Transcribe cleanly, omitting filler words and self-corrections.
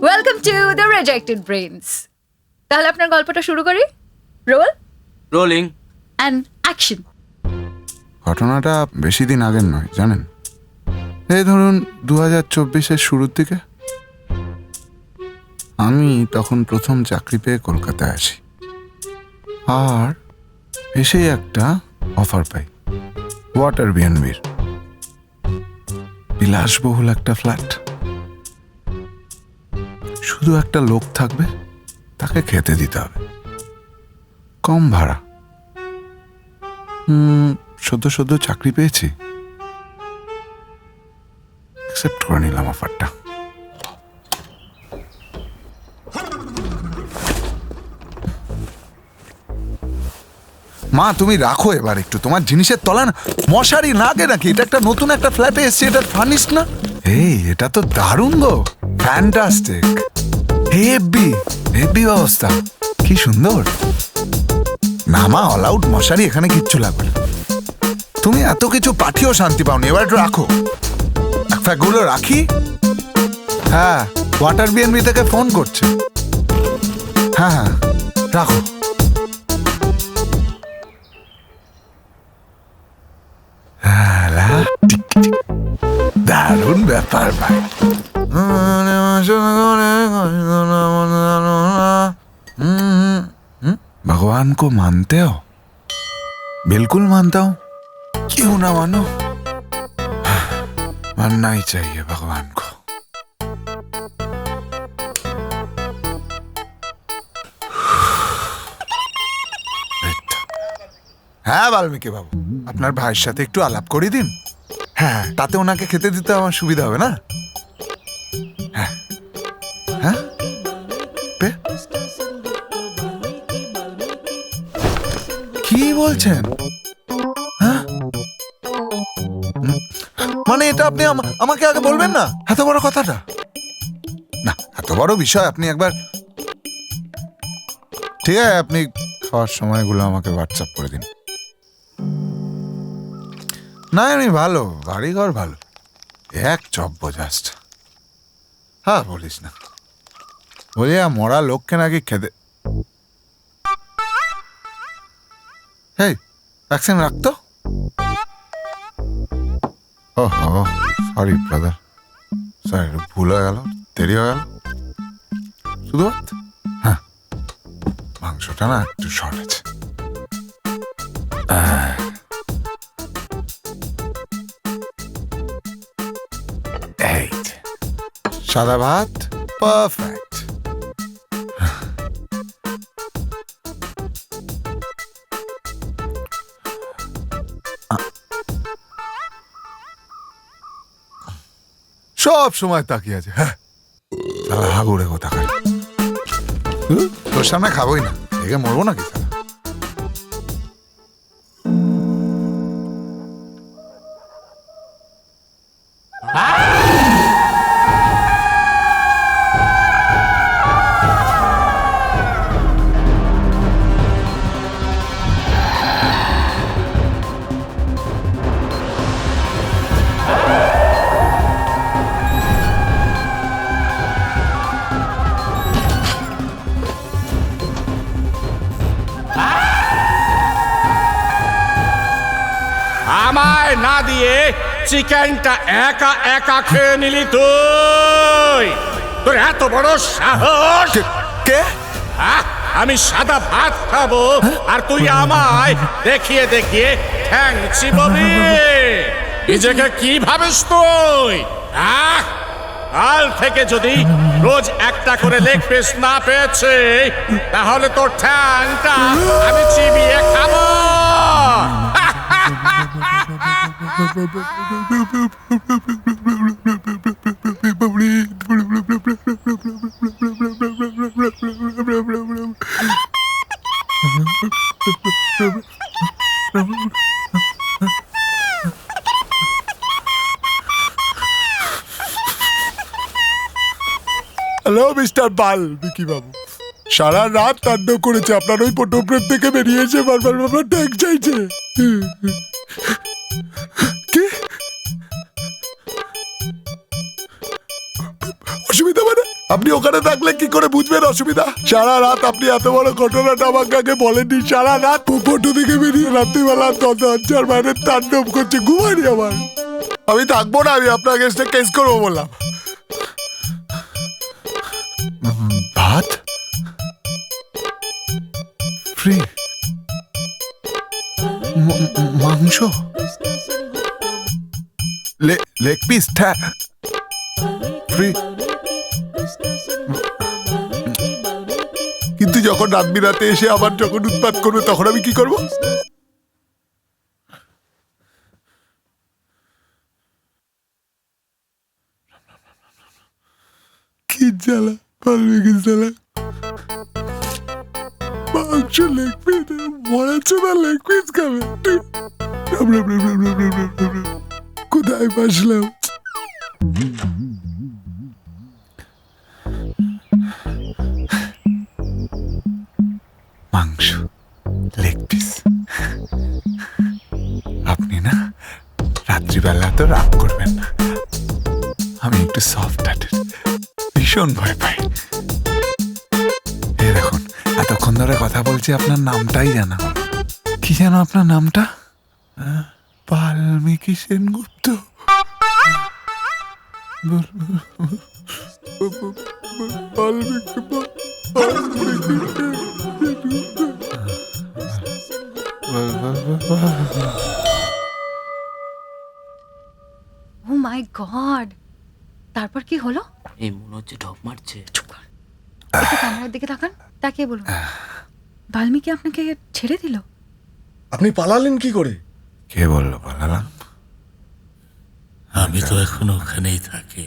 Welcome to the rejected brains. তাহলে আপনার গল্পটা শুরু করি। Role rolling and action. ঘটনাটা বেশি দিন আগের নয় জানেন, এই ধরুন 2024-এর শুরুর দিকে। আমি তখন প্রথম চাকরি পেয়ে কলকাতায় আসি, আর এসেই একটা অফার পাই ওয়াটার বিএনবির, বিলাসবহুল একটা ফ্ল্যাট। শুধু একটা লোক থাকবে, তাকে খেতে দিতে হবে, কম ভাড়া। সদ্য চাকরি পেয়েছি, অ্যাকসেপ্ট করে নিলাম অফারটা। মা তুমি রাখো এবার একটু, তোমার জিনিসের তলা না মশারি লাগে নাকি? এটা একটা নতুন একটা ফ্ল্যাটে এসছে, এটা ফার্নিশ না? এই এটা তো দারুণ গো, ফ্যান্টাস্টিক, হেভি হেভি ব্যবস্থা, কি সুন্দর। না মা, অল আউট মশারি, এখানে কিচ্ছু লাগবে না। তুমি এত কিছু পাঠিয়েও শান্তি পাওনি, এবার একটু রাখো। গুলো রাখি। হ্যাঁ, ওয়াটার বিএনবি থেকে ফোন করছে। হ্যাঁ হ্যাঁ, রাখো। দারুণ ব্যাপার ভাই। भगवान को मानते हो? बिल्कुल मानता हूं, क्यों ना मानो, मानना ही चाहिए भगवान को। হ্যাঁ বাল্মীকি বাবু, আপনার ভাইয়ের সাথে একটু আলাপ করে দিন। হ্যাঁ, তাতে ওনাকে খেতে দিতে আমার সুবিধা হবে না? হ্যাঁ হ্যাঁ, কি বলছেন? হ্যাঁ, মানে এটা আপনি আমাকে আগে বলবেন না, এত বড় কথাটা? না, এত বড় বিষয় আপনি একবার, ঠিক আছে, আপনি খাওয়ার সময়গুলো আমাকে হোয়াটসঅ্যাপ করে দিন। না আমি ভালো, বাড়িঘর ভালো, এক চব্য জাস্ট। হ্যাঁ বলিস না, বলি মরা লোককে নাকি খেতে। হেই, ভ্যাকসিন রাখতো। ওহো সরি ব্রাদার, সরি, ভুল হয়ে গেল, দেরি হয়ে গেল। শুধু ভাত? হ্যাঁ, মাংসটা না একটু শর্ট আছে। এই যে, সাদা ভাত, পারফেক্ট। সব সময় তাকিয়ে আছে। হ্যাঁ, হাগুড়ে কোথাকার, তোর সামনে খাবোই না, দেখে মরবো নাকি? আমায় না দিয়ে চিকেনটা একা একা খেয়ে নিলি তুই? তোর এত বড় সাহস! কে? আমি সাদা ভাত খাবো আর তুই আমায় দেখিয়ে দেখিয়ে ঠ্যাং চিববি? নিজেকে কি ভাবিস তুই? কাল থেকে যদি রোজ একটা করে লেগ পিস না পেয়েছে, তাহলে তোর ঠ্যাংটা আমি চিবিয়ে খাবো। হ্যালো মিস্টার বাল্মীকি বাবু, সারা রাত তাণ্ডব করেছে, আপনার ওই পটোপ্রেম থেকে বেরিয়েছে, বারবার বারবার ট্যাগ চাইছে। কি অসুবিধা মানে? আপনি ওখানে থাকলে কি করে বুঝবেন অসুবিধা? সারা রাত আপনি এত বড় ঘটনাটা আমাকে আগে বলেননি। সারা রাত ফটো থেকে বেরিয়ে রাত্রিবেলা দরজার বাইরে তাণ্ডব করছে, ঘুমাইনি আমার। আমি থাকবো না, আমি আপনার কাছে কেস করবো বললাম। ভাত ফ্রি, মাংস, লেগ পিস ফ্রি। কিন্তু যখন রাত বিরাতে এসে আবার যখন উৎপাত করবে তখন আমি কি করবো? কি জ্বালা, বাল্মীকি জ্বালা। মাংস লেগ পিস, মরাচ্ছে না লেগ পিস খাবে। রাম রাম রাম রাম রাম রাম রাম রাম। কোথায় বাসলাম? মাংস, লেগ পিস। আপনি না রাত্রিবেলা তো রাগ করবেন না, আমি একটু সফট হার্টেড, ভীষণ ভয় পাই। এই দেখুন, এতক্ষণ ধরে কথা বলছি, আপনার নামটাই জানা। কি জানো আপনার নামটা? বাল্মীকি সেনগুপ্ত। ও মাই গড, তারপর কি হলো? এই মনে হচ্ছে ঢপ মারছে। চুপ কর, একটু ক্যামেরার দিকে তাকান, তাকিয়ে বলুন। বাল্মীকি আপনাকে ছেড়ে দিল? আপনি পালালেন কি করে? কে বললো পালালাম? আমি তো এখন ওখানেই থাকি।